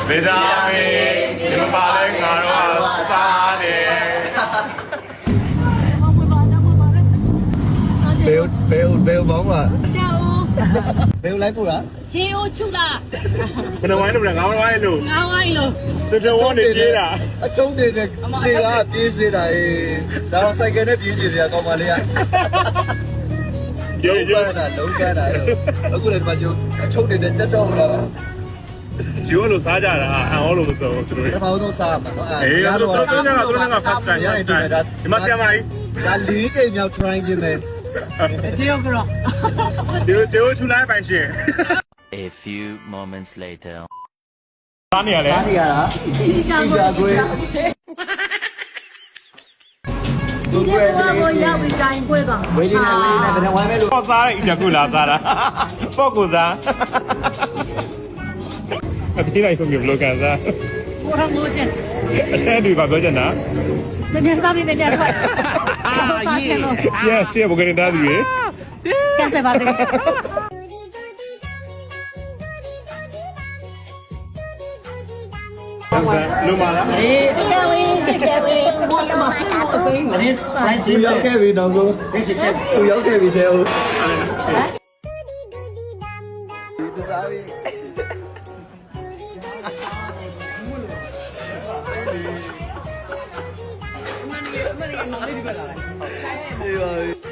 ဗီတာမင်ဒီမှာလဲငါတော့စားတယ်ဘယ်ဘောင်းอ่ะ ကြောက် ဘယ်လိုက်ပို့လား ရေအိုးချုပ်လား ဘယ်လိုဝိုင်းလို့လဲငါဝိုင်းလို့ ငါဝိုင်းလို့ တော်ဝန်းနေပြေးတာ အထုံးတွေနဲ့တွေကပြေးစေတာဒါတော့စိုက်ကယ်နဲ့ပြေးကြည့်နေတာကောင်းပါလေရုပ်ရတာလုံးကတာအခုလည်းဒီမှာကျအထုံးတွေနဲ့ကြက်တော့လာတာ ဂျိုးလို့စားကြတာအော်လို့မဆိုဘူးသူတို့ ပထမဆုံးစားမှာနော် အေးတော့က first time ဒီမှာဆရာမကြီး ဒါ၄ချိန်မြောက် try ခြင်းပဲ ရေအိုးကတော့ ဂျိုးချူလိုက်ပိုင်ရှင် A few moments later. စားနေရလဲ စားနေရတာ ဒီကြောင်ကို ဒီ ဒီကိုရောက်ပြီးတိုင်ပွဲပါ ဝေးနေဘယ်နဲ့ဝိုင်းမဲလို့ ပေါ့စားတဲ့အကြကူလာစားတာပေါ့ကိုစားအပြေးလိုက်ကိုမျိုးလောကန်စား ကိုရမိုးချက် အထဲတွေပါပြောချင်တာ နည်းနည်းစားပြီးနည်းနည်းထွက်စားချင်လို့ ရှေ့ဘုကနေတားသူရေ ကဲဆက်ပါစေ လုံးပါလား အေးကဲဝင်းချစ်ကဲဝင်းဘာမှမသိဘူးမင်းဆိုင် သူရောက်ခဲ့ပြီတော့ကိုသူရောက်ခဲ့ပြီတဲ့ဦးဒီစားပြီဒီပါ